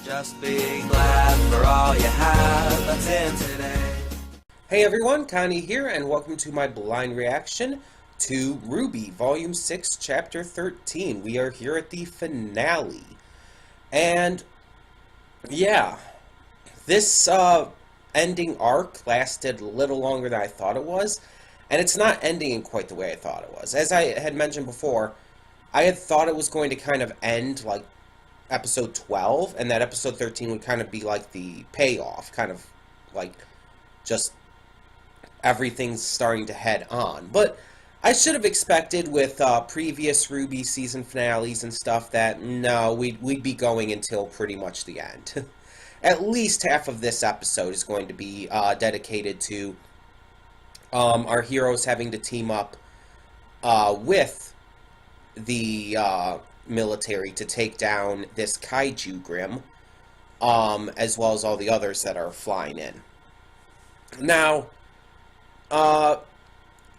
Just be glad for all you have that's in today. Hey everyone, Connie here, and welcome to my blind reaction to RWBY Vol6 Chapter 13. We are here at the finale. And, yeah, this ending arc lasted a little longer than I thought it was, and it's not ending in quite the way I thought it was. As I had mentioned before, I had thought it was going to kind of end like episode 12, and that episode 13 would kind of be like the payoff, kind of like just everything's starting to head on. But I should have expected with previous RWBY season finales and stuff that no, we'd be going until pretty much the end. At least half of this episode is going to be dedicated to our heroes having to team up with the military to take down this kaiju Grim, as well as all the others that are flying in. Now,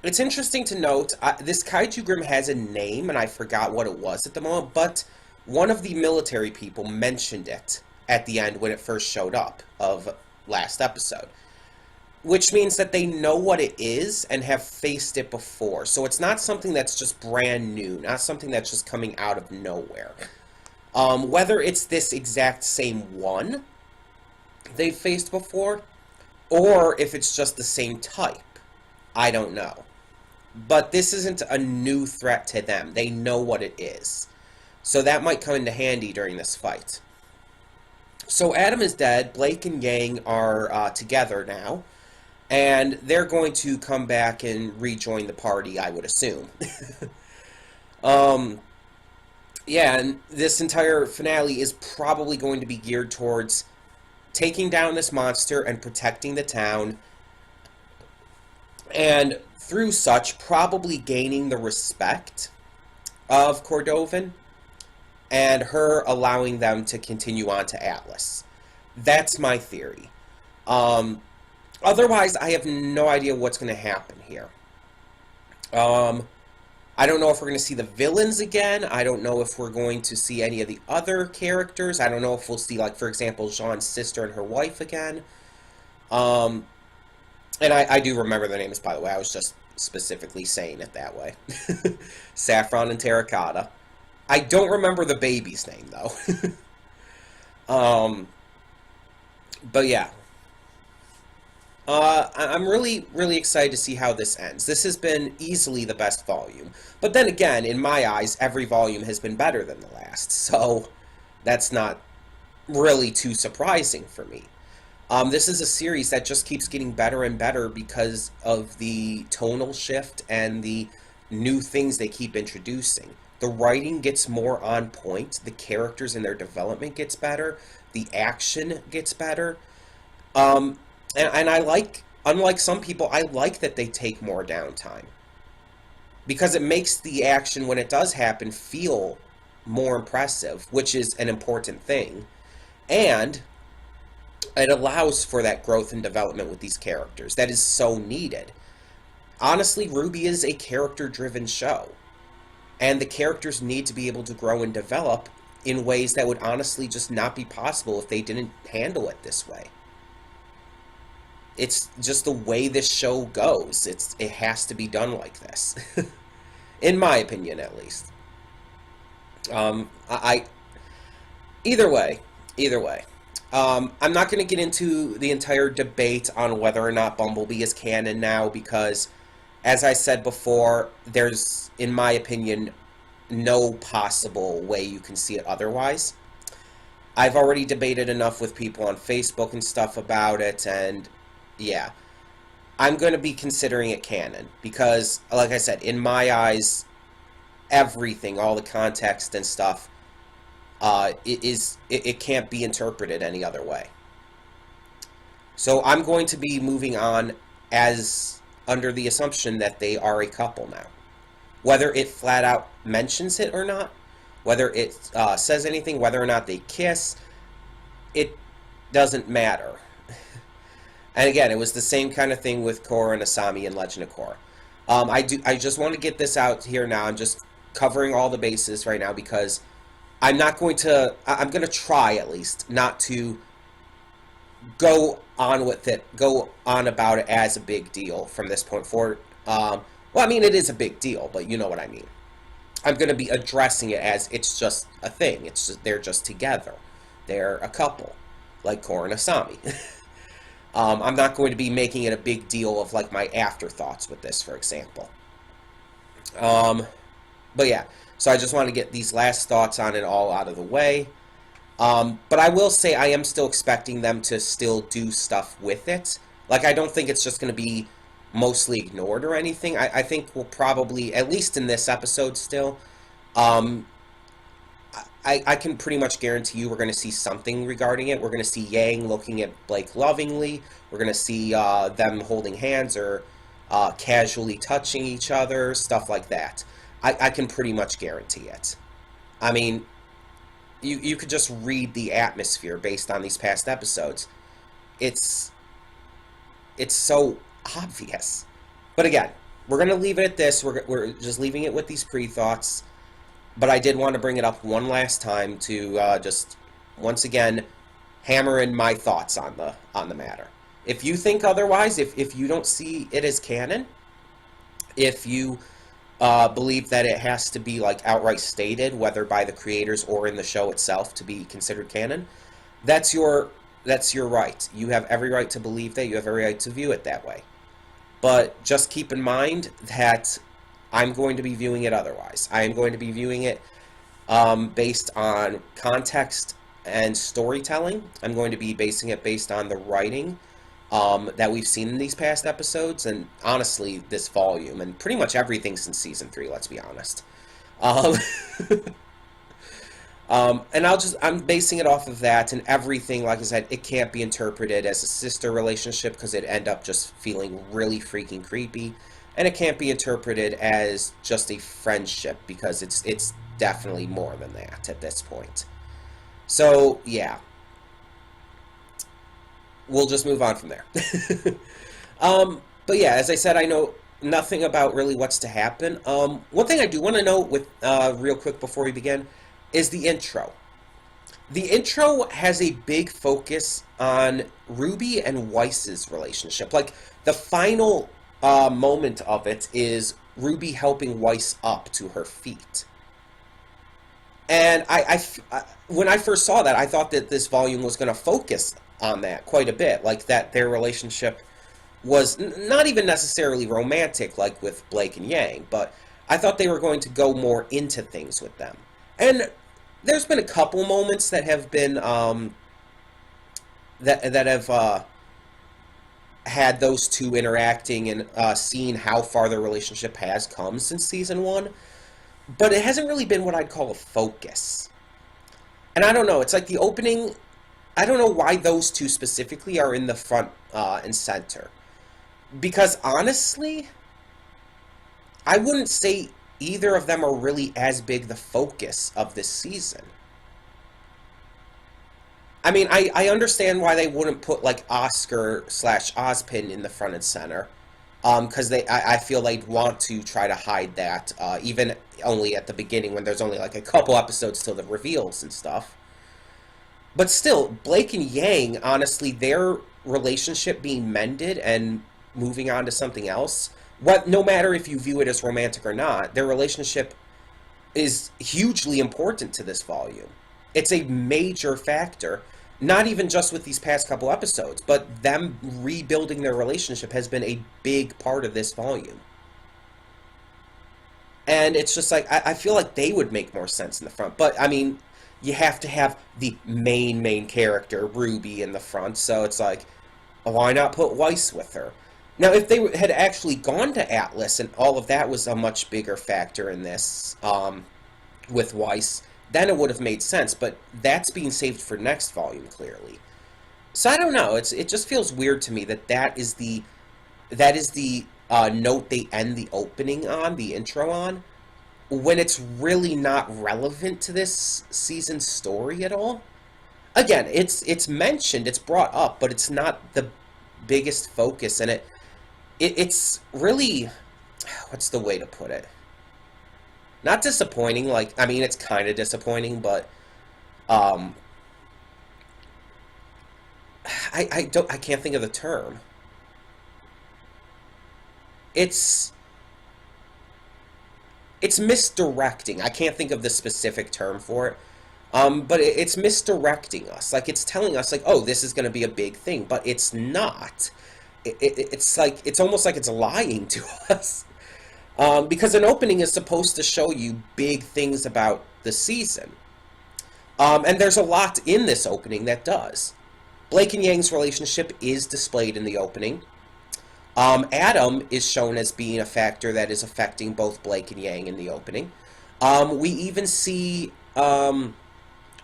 it's interesting to note, this kaiju Grim has a name, and I forgot what it was at the moment, but one of the military people mentioned it at the end when it first showed up of last episode. Which means that they know what it is and have faced it before. So it's not something that's just brand new, not something that's just coming out of nowhere. Whether it's this exact same one they've faced before, or if it's just the same type, I don't know. But this isn't a new threat to them. They know what it is. So that might come into handy during this fight. So Adam is dead. Blake and Yang are together now. And they're going to come back and rejoin the party, I would assume. Yeah, and this entire finale is probably going to be geared towards taking down this monster and protecting the town. And through such, probably gaining the respect of Cordovan and her allowing them to continue on to Atlas. That's my theory. Otherwise, I have no idea what's going to happen here. I don't know if we're going to see the villains again. I don't know if we're going to see any of the other characters. I don't know if we'll see, like, for example, Jean's sister and her wife again. And I do remember their names, by the way. I was just specifically saying it that way. Saffron and Terracotta. I don't remember the baby's name, though. But yeah. I'm really, really excited to see how this ends. This has been easily the best volume. But then again, in my eyes, every volume has been better than the last. So that's not really too surprising for me. This is a series that just keeps getting better and better because of the tonal shift and the new things they keep introducing. The writing gets more on point. The characters and their development gets better. The action gets better. And I like, unlike some people, I like that they take more downtime. Because it makes the action, when it does happen, feel more impressive, which is an important thing. And it allows for that growth and development with these characters. That is so needed. Honestly, RWBY is a character-driven show. And the characters need to be able to grow and develop in ways that would honestly just not be possible if they didn't handle it this way. It's just the way this show goes. It has to be done like this. In my opinion, at least. Either way. I'm not going to get into the entire debate on whether or not Bumblebee is canon now because, as I said before, there's, in my opinion, no possible way you can see it otherwise. I've already debated enough with people on Facebook and stuff about it, and yeah, I'm going to be considering it canon because, like I said, in my eyes, everything, all the context and stuff, it can't be interpreted any other way. So I'm going to be moving on as under the assumption that they are a couple now. Whether it flat out mentions it or not, whether it says anything, whether or not they kiss, it doesn't matter. And again, it was the same kind of thing with Korra and Asami in Legend of Korra. I just want to get this out here now. I'm just covering all the bases right now because I'm not going to, I'm going to try at least not to go on with it, go on about it as a big deal from this point forward. Well, I mean, it is a big deal, but you know what I mean. I'm going to be addressing it as it's just a thing. It's just, they're just together. They're a couple, like Cor and Asami. I'm not going to be making it a big deal of like my afterthoughts with this, for example. But yeah, so I just want to get these last thoughts on it all out of the way. But I will say I am still expecting them to still do stuff with it. Like, I don't think it's just going to be mostly ignored or anything. I think we'll probably, at least in this episode still, I can pretty much guarantee you we're going to see something regarding it. We're going to see Yang looking at Blake lovingly. We're going to see them holding hands or casually touching each other, stuff like that. I can pretty much guarantee it. I mean, you could just read the atmosphere based on these past episodes. It's so obvious. But again, we're going to leave it at this. We're just leaving it with these pre-thoughts. But I did want to bring it up one last time to just, once again, hammer in my thoughts on the matter. If you think otherwise, if you don't see it as canon, if you believe that it has to be like outright stated, whether by the creators or in the show itself, to be considered canon, that's your right. You have every right to believe that. You have every right to view it that way. But just keep in mind that I'm going to be viewing it otherwise. I am going to be viewing it based on context and storytelling. I'm going to be basing it based on the writing that we've seen in these past episodes, and honestly, this volume, and pretty much everything since Season 3, let's be honest. And I'm basing it off of that, and everything, like I said, it can't be interpreted as a sister relationship, because it'd end up just feeling really freaking creepy. And it can't be interpreted as just a friendship, because it's definitely more than that at this point. So, yeah. We'll just move on from there. But yeah, as I said, I know nothing about really what's to happen. One thing I do want to know with real quick before we begin is the intro. The intro has a big focus on RWBY and Weiss's relationship. Like, the final moment of it is RWBY helping Weiss up to her feet. And when I first saw that, I thought that this volume was going to focus on that quite a bit. Like, that their relationship was not even necessarily romantic, like with Blake and Yang, but I thought they were going to go more into things with them. And there's been a couple moments that have been, that have had those two interacting and seeing how far their relationship has come since Season 1. But it hasn't really been what I'd call a focus. And I don't know, it's like the opening, I don't know why those two specifically are in the front and center. Because honestly, I wouldn't say either of them are really as big the focus of this season. I mean, I understand why they wouldn't put, like, Oscar/Ozpin in the front and center. Because I feel they'd want to try to hide that, even only at the beginning when there's only, like, a couple episodes till the reveals and stuff. But still, Blake and Yang, honestly, their relationship being mended and moving on to something else, no matter if you view it as romantic or not, their relationship is hugely important to this volume. It's a major factor, not even just with these past couple episodes, but them rebuilding their relationship has been a big part of this volume. And it's just like, I feel like they would make more sense in the front. But, I mean, you have to have the main character, RWBY, in the front, so it's like, why not put Weiss with her? Now, if they had actually gone to Atlas and all of that was a much bigger factor in this, with Weiss, then it would have made sense, but that's being saved for next volume, clearly. So I don't know, it just feels weird to me that is the note they end the opening on, the intro on, when it's really not relevant to this season's story at all. Again, it's mentioned, it's brought up, but it's not the biggest focus, and it's really, what's the way to put it? Not disappointing, like, I mean, it's kind of disappointing, but Um, I can't think of the term. It's it's misdirecting. I can't think of the specific term for it. But it's misdirecting us. Like, it's telling us, like, oh, this is going to be a big thing, but it's not. It's like, it's almost like it's lying to us. Because an opening is supposed to show you big things about the season. And there's a lot in this opening that does. Blake and Yang's relationship is displayed in the opening. Adam is shown as being a factor that is affecting both Blake and Yang in the opening. We even see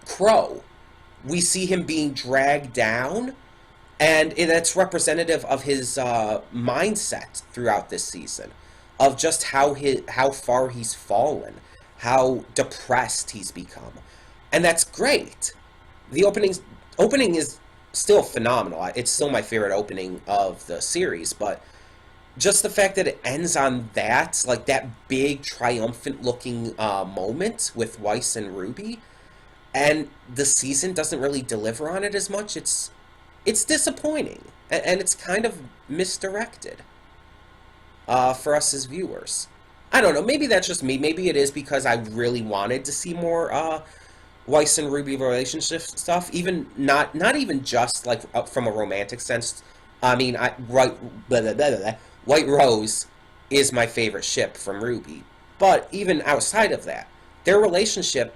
Crow. We see him being dragged down, and that's representative of his mindset throughout this season, of just how far he's fallen, how depressed he's become, and that's great. The opening is still phenomenal. It's still my favorite opening of the series, but just the fact that it ends on that, like that big triumphant looking moment with Weiss and RWBY, and the season doesn't really deliver on it as much, it's disappointing, and it's kind of misdirected for us as viewers. I don't know, maybe that's just me. Maybe it is because I really wanted to see more Weiss and RWBY relationship stuff, even not even just like from a romantic sense. I mean, White Rose is my favorite ship from RWBY, but even outside of that, their relationship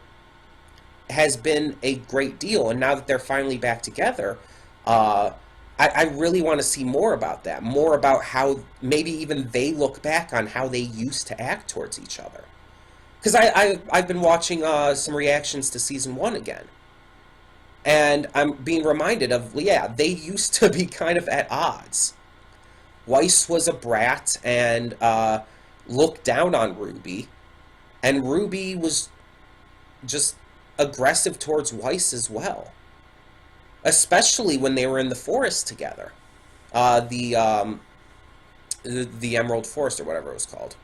has been a great deal, and now that they're finally back together, I really want to see more about that, more about how maybe even they look back on how they used to act towards each other. Because I've been watching some reactions to Season 1 again, and I'm being reminded of, yeah, they used to be kind of at odds. Weiss was a brat and looked down on RWBY, and RWBY was just aggressive towards Weiss as well, especially when they were in the forest together, the Emerald Forest or whatever it was called.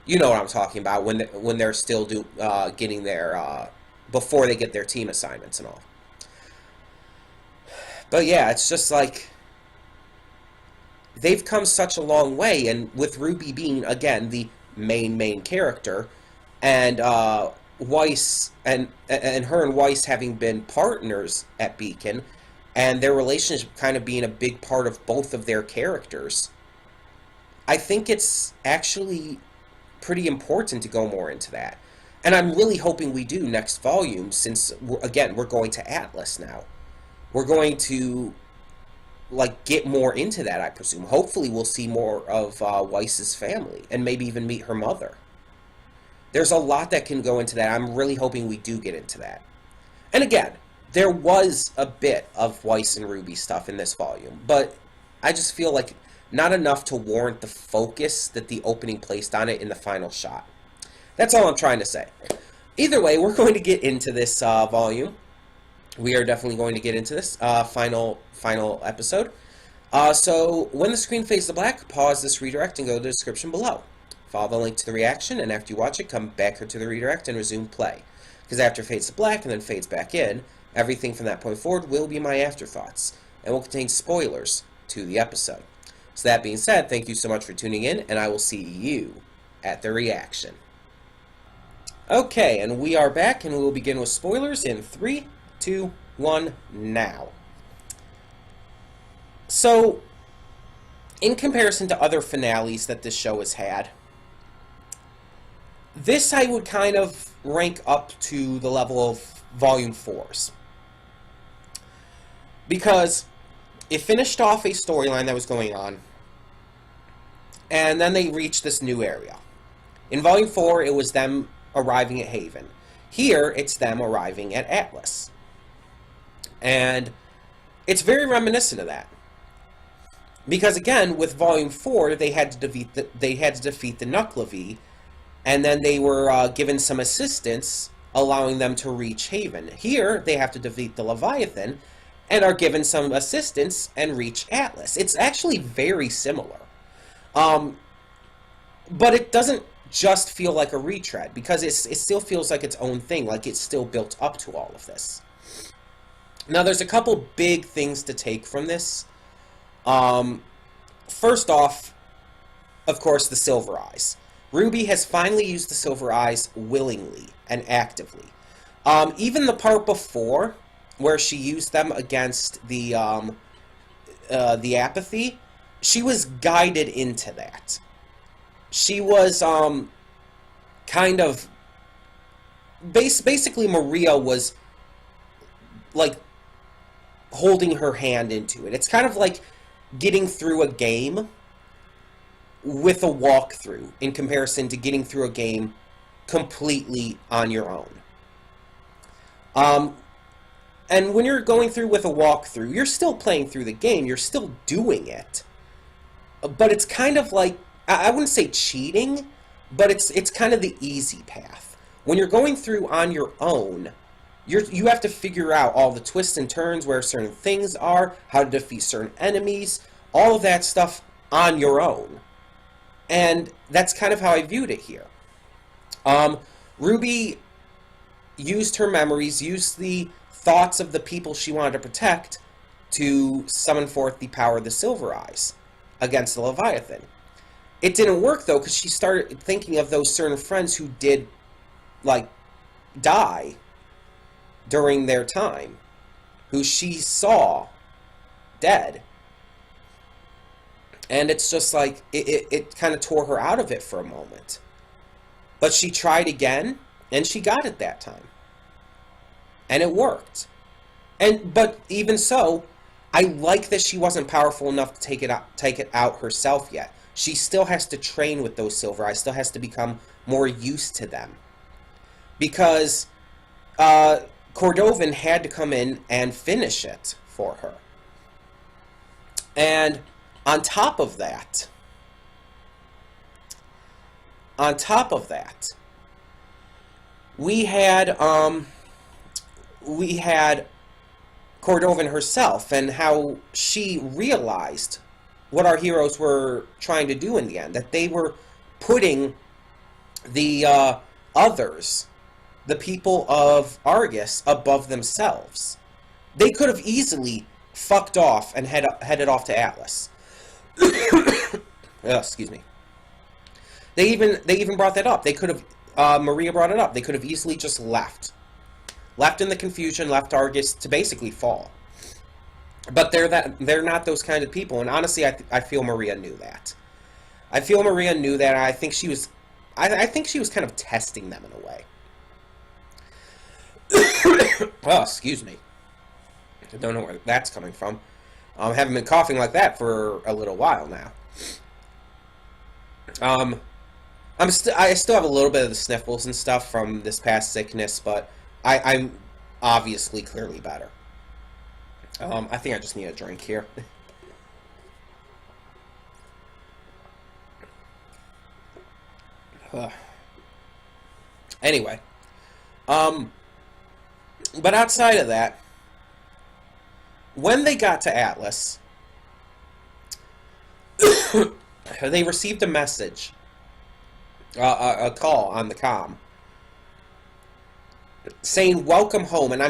You know what I'm talking about, when they're still getting their before they get their team assignments and all. But yeah, it's just like they've come such a long way, and with RWBY being again the main character, and Weiss and her and Weiss having been partners at Beacon, and their relationship kind of being a big part of both of their characters, I think it's actually pretty important to go more into that. And I'm really hoping we do next volume, since, again, we're going to Atlas now. We're going to, like, get more into that, I presume. Hopefully we'll see more of Weiss's family, and maybe even meet her mother. There's a lot that can go into that. I'm really hoping we do get into that. And again, there was a bit of Weiss and RWBY stuff in this volume, but I just feel like not enough to warrant the focus that the opening placed on it in the final shot. That's all I'm trying to say. Either way, we're going to get into this volume. We are definitely going to get into this final episode. So when the screen fades to black, pause this redirect and go to the description below. Follow the link to the reaction, and after you watch it, come back here to the redirect and resume play. Because after it fades to black and then fades back in, everything from that point forward will be my afterthoughts, and will contain spoilers to the episode. So that being said, thank you so much for tuning in, and I will see you at the reaction. Okay, and we are back, and we will begin with spoilers in 3, 2, 1, now. So, in comparison to other finales that this show has had, this I would kind of rank up to the level of Volume 4's. Because it finished off a storyline that was going on, and then they reached this new area. In Volume 4, it was them arriving at Haven. Here, it's them arriving at Atlas. And it's very reminiscent of that. Because again, with Volume 4, they had to defeat the Nuclevi, and then they were given some assistance, allowing them to reach Haven. Here, they have to defeat the Leviathan, and are given some assistance and reach Atlas. It's actually very similar. But it doesn't just feel like a retread, because it still feels like its own thing, like it's still built up to all of this. Now, there's a couple big things to take from this. First off, of course, the Silver Eyes. RWBY has finally used the Silver Eyes willingly and actively. Even the part before, where she used them against the apathy, she was guided into that. She was kind of basically Maria was like holding her hand into it. It's kind of like getting through a game with a walkthrough in comparison to getting through a game completely on your own. And when you're going through with a walkthrough, you're still playing through the game, you're still doing it. But it's kind of like, I wouldn't say cheating, but it's kind of the easy path. When you're going through on your own, you have to figure out all the twists and turns, where certain things are, how to defeat certain enemies, all of that stuff on your own. And that's kind of how I viewed it here. RWBY used her memories, used the thoughts of the people she wanted to protect to summon forth the power of the Silver Eyes against the Leviathan. It didn't work, though, because she started thinking of those certain friends who did, like, die during their time, who she saw dead. And it's just like, it kind of tore her out of it for a moment. But she tried again, and she got it that time. And it worked. But even so, I like that she wasn't powerful enough to take it out herself yet. She still has to train with those Silver Eyes, still has to become more used to them. Because Cordovan had to come in and finish it for her. And on top of that, we had Cordovan herself, and how she realized what our heroes were trying to do in the end, that they were putting the others, the people of Argus, above themselves. They could have easily fucked off and headed off to Atlas. Excuse me. They even brought that up. They could have, Maria brought it up. They could have easily just left in the confusion, left Argus to basically fall. But they're not those kind of people, and honestly, I feel Maria knew that. I feel Maria knew that, and I think she was kind of testing them in a way. Oh, excuse me. I don't know where that's coming from. I haven't been coughing like that for a little while now. I still have a little bit of the sniffles and stuff from this past sickness, but I'm obviously clearly better. I think I just need a drink here. Anyway, but outside of that, when they got to Atlas, they received a message, a call on the comm, saying "Welcome home," and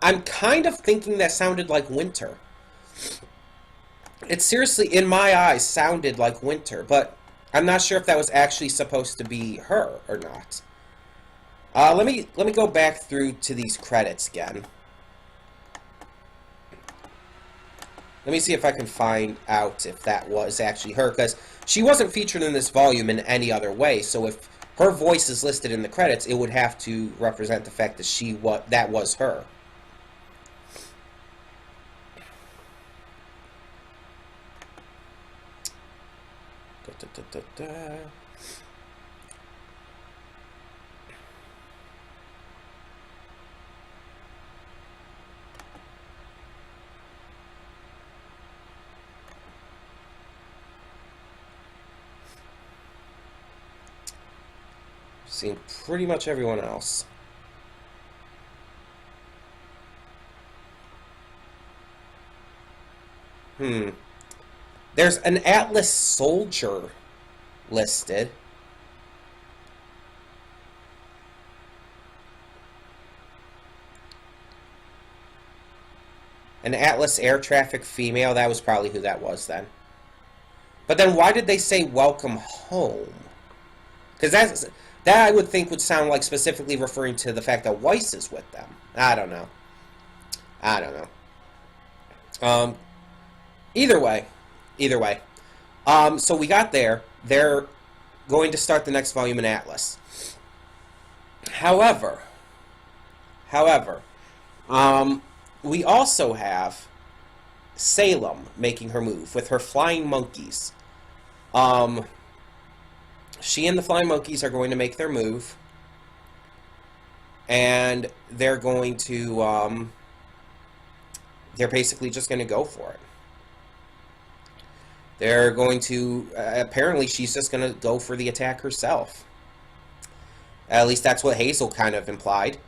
I'm kind of thinking that sounded like Winter. It seriously, in my eyes, sounded like Winter, but I'm not sure if that was actually supposed to be her or not. Let me go back through to these credits again. Let me see if I can find out if that was actually her, because she wasn't featured in this volume in any other way, so if her voice is listed in the credits, it would have to represent the fact that that was her. Seen pretty much everyone else. There's an Atlas soldier listed. An Atlas air traffic female, that was probably who that was then. But then why did they say welcome home? Because that I would think would sound like specifically referring to the fact that Weiss is with them. I don't know. Either way. So we got there. They're going to start the next volume in Atlas. However, we also have Salem making her move with her flying monkeys. She and the flying monkeys are going to make their move, and they're going to, they're basically just going to go for it. They're going to, apparently she's just going to go for the attack herself. At least that's what Hazel kind of implied.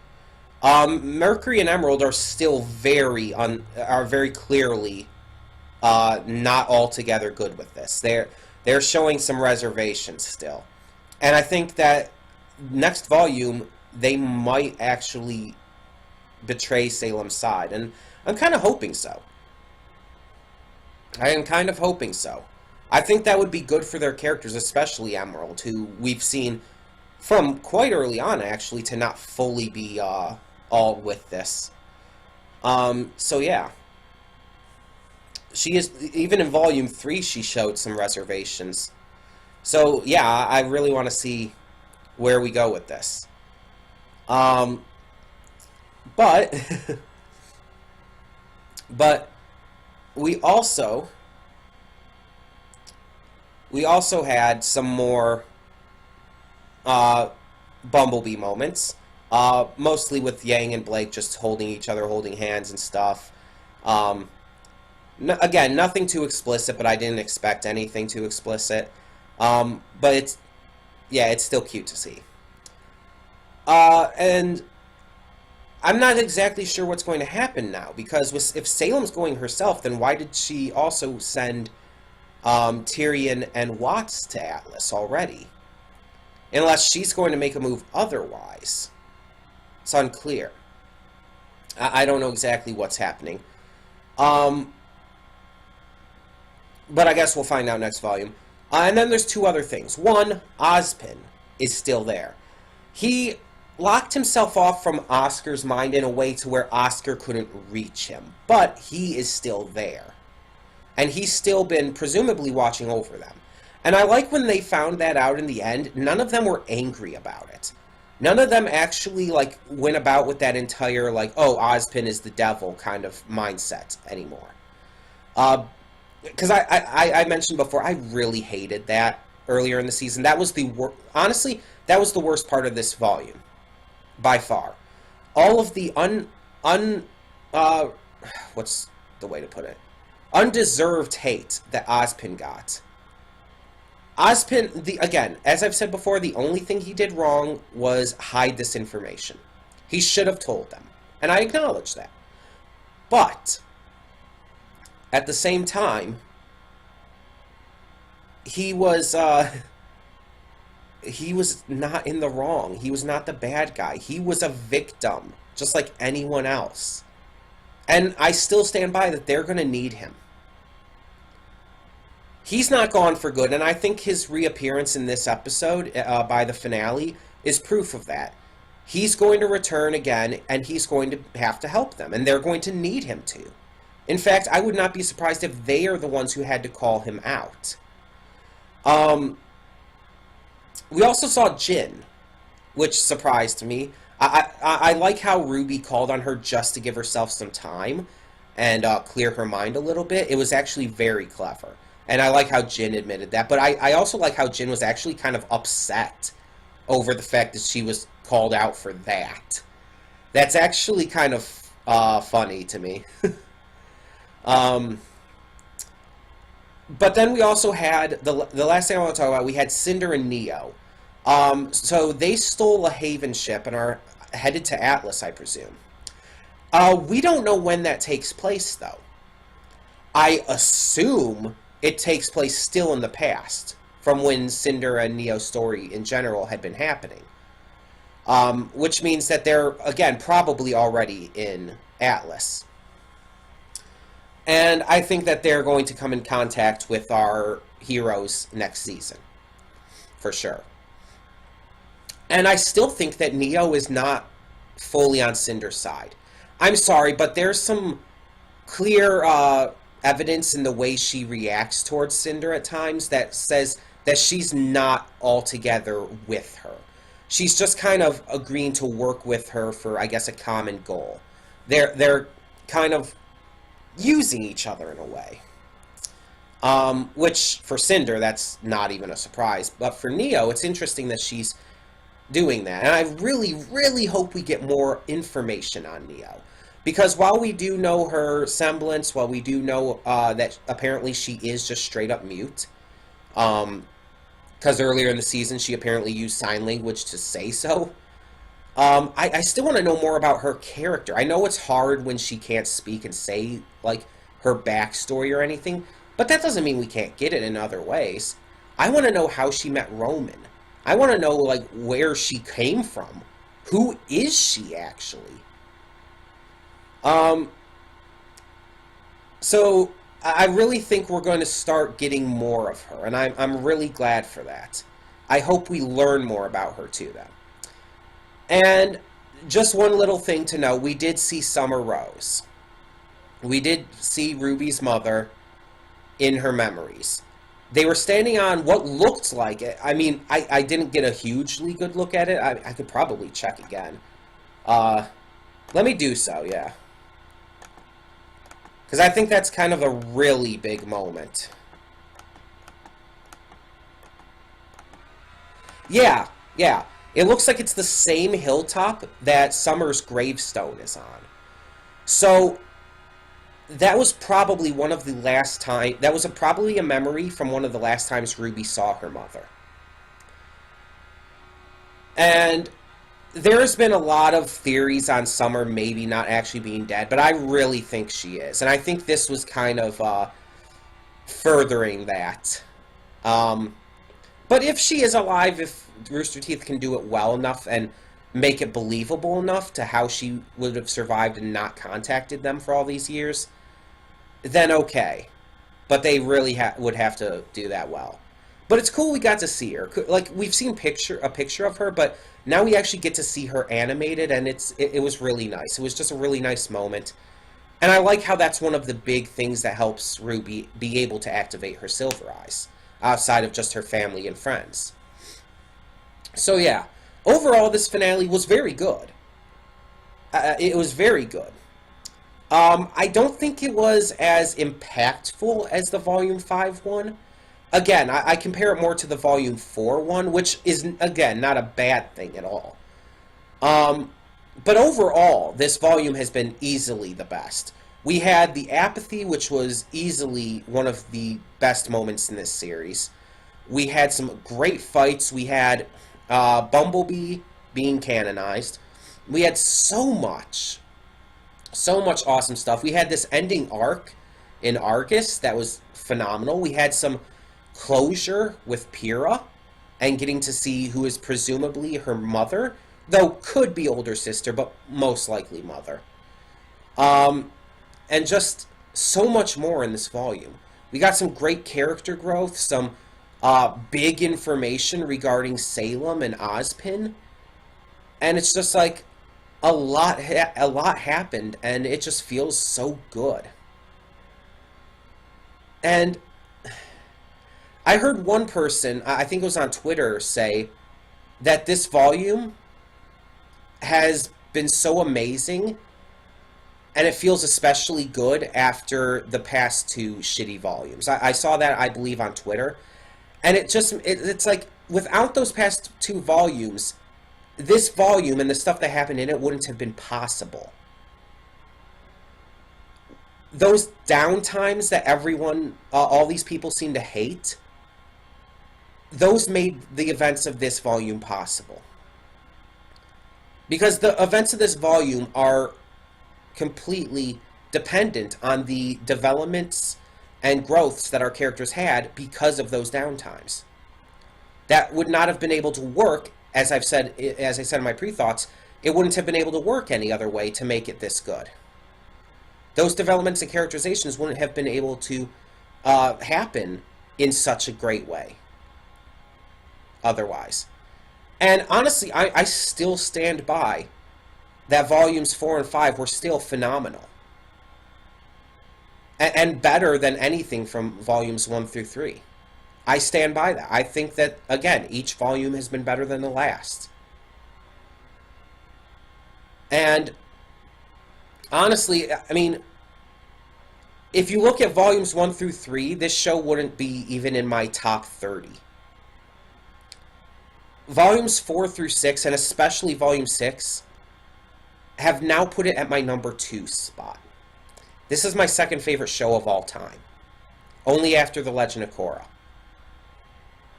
Mercury and Emerald are still very clearly not altogether good with this. They're showing some reservations still. And I think that next volume, they might actually betray Salem's side. And I'm kind of hoping so. I think that would be good for their characters, especially Emerald, who we've seen from quite early on, actually, to not fully be all with this. So yeah. She is, even in Volume 3, she showed some reservations. So, yeah, I really want to see where we go with this. But we also had some more Bumblebee moments. Mostly with Yang and Blake just holding each other, holding hands and stuff. Again, nothing too explicit, but I didn't expect anything too explicit. But it's still cute to see. And I'm not exactly sure what's going to happen now, because if Salem's going herself, then why did she also send Tyrion and Watts to Atlas already? Unless she's going to make a move otherwise. It's unclear. I don't know exactly what's happening. But I guess we'll find out next volume. And then there's two other things. One, Ozpin is still there. He locked himself off from Oscar's mind in a way to where Oscar couldn't reach him. But he is still there. And he's still been presumably watching over them. And I like when they found that out in the end, none of them were angry about it. None of them actually, went about with that entire, oh, Ozpin is the devil kind of mindset anymore. Because I mentioned before, I really hated that earlier in the season. That was honestly, that was the worst part of this volume. By far. All of the what's the way to put it? Undeserved hate that Ozpin got. Ozpin, again, as I've said before, the only thing he did wrong was hide this information. He should have told them. And I acknowledge that. But, at the same time, he was not in the wrong. He was not the bad guy. He was a victim, just like anyone else. And I still stand by that they're going to need him. He's not gone for good, and I think his reappearance in this episode, by the finale, is proof of that. He's going to return again, and he's going to have to help them, and they're going to need him to. In fact, I would not be surprised if they are the ones who had to call him out. We also saw Jin, which surprised me. I like how RWBY called on her just to give herself some time and clear her mind a little bit. It was actually very clever. And I like how Jin admitted that. But I also like how Jin was actually kind of upset over the fact that she was called out for that. That's actually kind of funny to me. But then we also had, the last thing I want to talk about, we had Cinder and Neo. So they stole a Haven ship and are headed to Atlas, I presume. We don't know when that takes place, though. I assume it takes place still in the past, from when Cinder and Neo's story in general had been happening. Which means that they're, again, probably already in Atlas. And I think that they're going to come in contact with our heroes next season, for sure. And I still think that Neo is not fully on Cinder's side. I'm sorry, but there's some clear evidence in the way she reacts towards Cinder at times that says that she's not altogether with her. She's just kind of agreeing to work with her for, I guess, a common goal. They're kind of using each other in a way. Which, for Cinder, that's not even a surprise. But for Neo, it's interesting that she's doing that. And I really, really hope we get more information on Neo. Because while we do know her semblance, while we do know that apparently she is just straight up mute, because earlier in the season she apparently used sign language to say so, I still want to know more about her character. I know it's hard when she can't speak and say, like, her backstory or anything, but that doesn't mean we can't get it in other ways. I want to know how she met Roman. I want to know, like, where she came from. Who is she, actually? So I really think we're going to start getting more of her, and I'm really glad for that. I hope we learn more about her too, though. And just one little thing to know, we did see Summer Rose. We did see Ruby's mother in her memories. They were standing on what looked like it. I mean, I didn't get a hugely good look at it. I could probably check again. Let me do so, yeah. Because I think that's kind of a really big moment. Yeah. It looks like it's the same hilltop that Summer's gravestone is on. So, that was probably one of the last time... That was probably a memory from one of the last times Ruby saw her mother. And there's been a lot of theories on Summer maybe not actually being dead, but I really think she is. And I think this was kind of furthering that. But if she is alive, if Rooster Teeth can do it well enough and make it believable enough to how she would have survived and not contacted them for all these years, then okay. But they really would have to do that well. But it's cool we got to see her. Like, we've seen a picture of her, but now we actually get to see her animated, and it was really nice. It was just a really nice moment. And I like how that's one of the big things that helps Ruby be able to activate her Silver Eyes, outside of just her family and friends. So yeah, overall this finale was very good. It was very good. I don't think it was as impactful as the Volume 5 one. Again, I compare it more to the Volume 4 one, which is, again, not a bad thing at all. But overall, this volume has been easily the best. We had the apathy, which was easily one of the best moments in this series. We had some great fights. We had Bumblebee being canonized. We had so much awesome stuff. We had this ending arc in Argus that was phenomenal. We had some closure with Pyrrha and getting to see who is presumably her mother, though could be older sister, but most likely mother. And just so much more in this volume. We got some great character growth, some big information regarding Salem and Ozpin, and it's just like a lot happened, and it just feels so good. And I heard one person, I think it was on Twitter, say that this volume has been so amazing, and it feels especially good after the past two shitty volumes. I saw that, I believe, on Twitter, and it's like, without those past two volumes, this volume and the stuff that happened in it wouldn't have been possible. Those downtimes that everyone, all these people seem to hate, those made the events of this volume possible. Because the events of this volume are completely dependent on the developments and growths that our characters had because of those downtimes. That would not have been able to work, as I said in my pre-thoughts, it wouldn't have been able to work any other way to make it this good. Those developments and characterizations wouldn't have been able to happen in such a great way otherwise. And honestly, I still stand by that volumes 4 and 5 were still phenomenal. And better than anything from volumes 1 through 3. I stand by that. I think that, again, each volume has been better than the last. And honestly, I mean, if you look at volumes 1 through 3, this show wouldn't be even in my top 30. Volumes 4 through 6, and especially volume 6, have now put it at my number 2 spot. This is my second favorite show of all time, only after The Legend of Korra.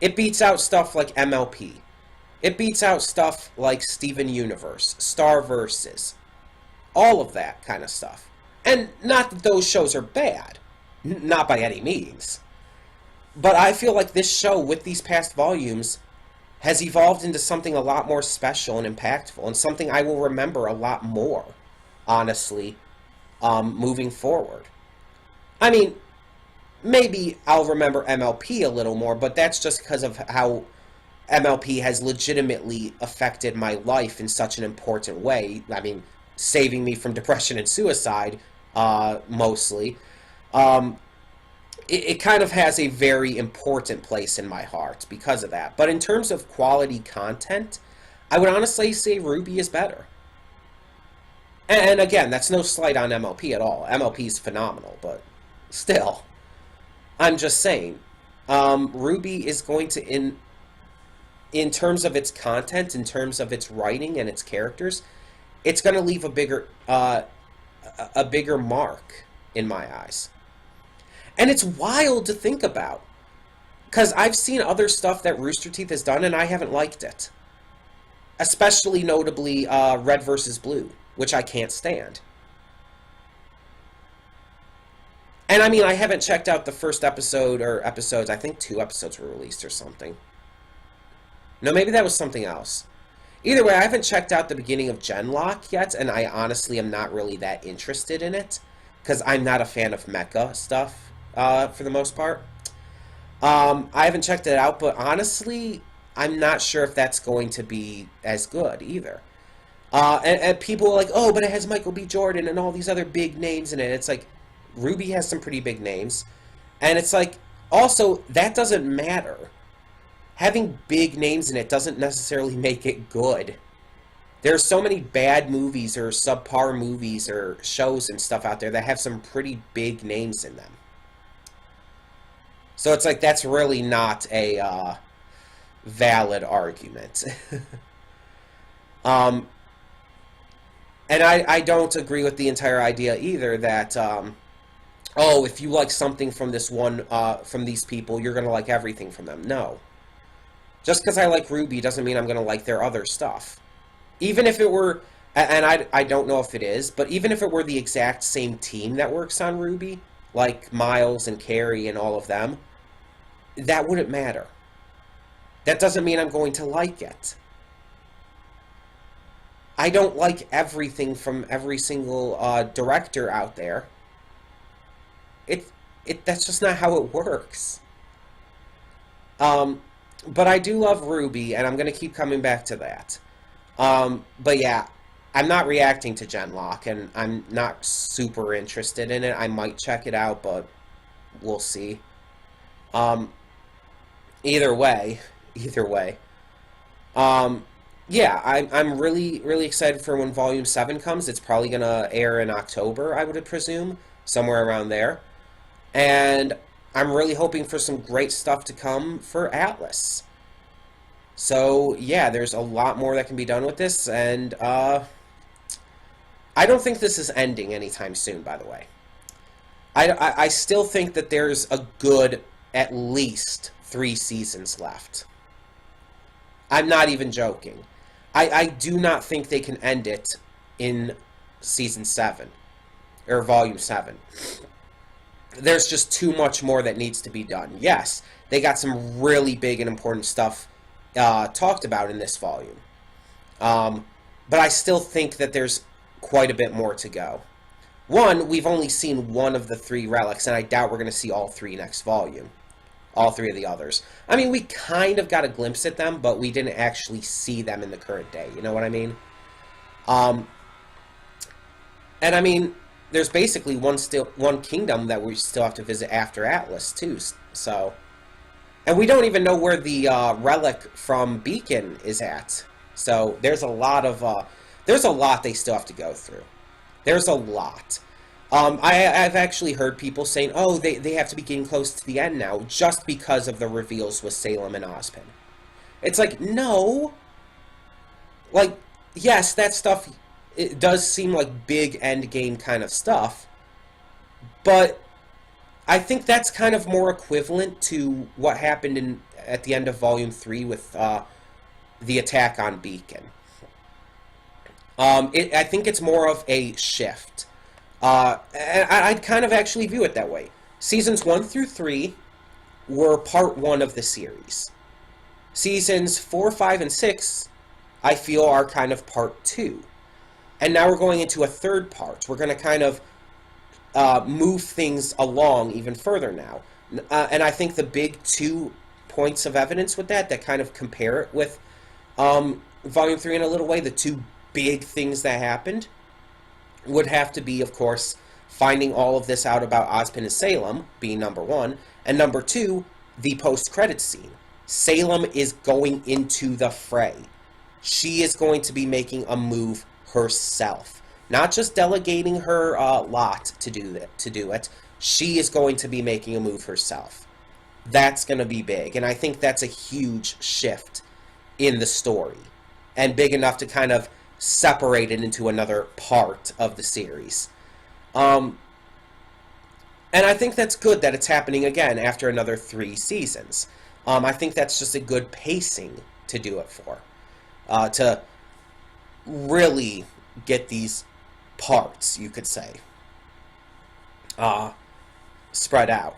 It beats out stuff like MLP. It beats out stuff like Steven Universe, Star Versus, all of that kind of stuff. And not that those shows are bad, not by any means. But I feel like this show, with these past volumes, has evolved into something a lot more special and impactful, and something I will remember a lot more, honestly, moving forward. I mean, maybe I'll remember MLP a little more, but that's just because of how MLP has legitimately affected my life in such an important way. I mean, saving me from depression and suicide, mostly. It kind of has a very important place in my heart because of that. But in terms of quality content, I would honestly say RWBY is better. And again, that's no slight on MLP at all. MLP is phenomenal, but still, I'm just saying, RWBY is going to, in terms of its content, in terms of its writing and its characters, it's going to leave a bigger mark in my eyes. And it's wild to think about, because I've seen other stuff that Rooster Teeth has done, and I haven't liked it. Especially notably Red vs. Blue, which I can't stand. And I mean, I haven't checked out the first episode, or episodes, I think 2 episodes were released or something. No, maybe that was something else. Either way, I haven't checked out the beginning of Genlock yet, and I honestly am not really that interested in it, because I'm not a fan of mecha stuff. For the most part. I haven't checked it out, but honestly, I'm not sure if that's going to be as good either. And people are like, oh, but it has Michael B. Jordan and all these other big names in it. It's like, RWBY has some pretty big names. And it's like, also, that doesn't matter. Having big names in it doesn't necessarily make it good. There are so many bad movies or subpar movies or shows and stuff out there that have some pretty big names in them. So it's like, that's really not a valid argument. And I don't agree with the entire idea either that, oh, if you like something from this one, from these people, you're going to like everything from them. No. Just because I like RWBY doesn't mean I'm going to like their other stuff. Even if it were, and I don't know if it is, but even if it were the exact same team that works on RWBY, like Miles and Carrie and all of them, that wouldn't matter. That doesn't mean I'm going to like it. I don't like everything from every single director out there. That's just not how it works. But I do love RWBY, and I'm going to keep coming back to that. But yeah, I'm not reacting to Genlock, and I'm not super interested in it. I might check it out, but we'll see. Either way. Yeah, I'm really, really excited for when Volume 7 comes. It's probably going to air in October, I would presume, somewhere around there. And I'm really hoping for some great stuff to come for Atlas. So, yeah, there's a lot more that can be done with this, and I don't think this is ending anytime soon, by the way. I still think that there's a good, at least 3 seasons left. I'm not even joking. I do not think they can end it in Season 7, or Volume 7. There's just too much more that needs to be done. Yes, they got some really big and important stuff talked about in this volume. But I still think that there's quite a bit more to go. one, we've only seen one of the 3 relics, and I doubt we're going to see all 3 next volume. All 3 of the others. I mean, we kind of got a glimpse at them, but we didn't actually see them in the current day. You know what I mean? And I mean, there's basically one kingdom that we still have to visit after Atlas, too. So, and we don't even know where the relic from Beacon is at. So there's a lot they still have to go through. There's a lot. I've actually heard people saying, oh, they have to be getting close to the end now just because of the reveals with Salem and Ozpin. It's like, no. Like, yes, that stuff, it does seem like big endgame kind of stuff, but I think that's kind of more equivalent to what happened at the end of Volume 3 with the attack on Beacon. I think it's more of a shift. And I'd kind of actually view it that way. Seasons 1 through 3 were part 1 of the series. Seasons 4, 5, and 6, I feel, are kind of part 2. And now we're going into a third part. We're going to kind of move things along even further now. And I think the big 2 points of evidence with that kind of compare it with Volume 3 in a little way, the 2 big things that happened, would have to be, of course, finding all of this out about Ozpin and Salem, being number 1, and number 2, the post-credits scene. Salem is going into the fray. She is going to be making a move herself. Not just delegating her lot to do it. She is going to be making a move herself. That's going to be big, and I think that's a huge shift in the story, and big enough to kind of separate it into another part of the series. And I think that's good that it's happening again after another 3 seasons. I think that's just a good pacing to do it for. To really get these parts, you could say, spread out.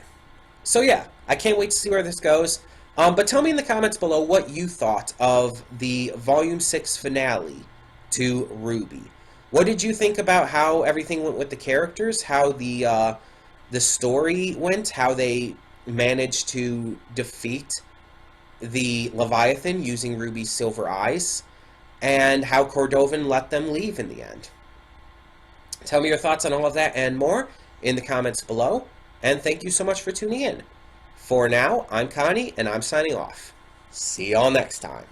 So yeah, I can't wait to see where this goes. But tell me in the comments below what you thought of the Volume 6 finale to RWBY. What did you think about how everything went with the characters, how the story went, how they managed to defeat the Leviathan using RWBY's silver eyes, and how Cordovan let them leave in the end? Tell me your thoughts on all of that and more in the comments below, and thank you so much for tuning in. For now, I'm Connie, and I'm signing off. See y'all next time.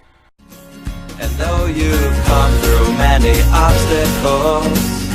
And though you've come through many obstacles,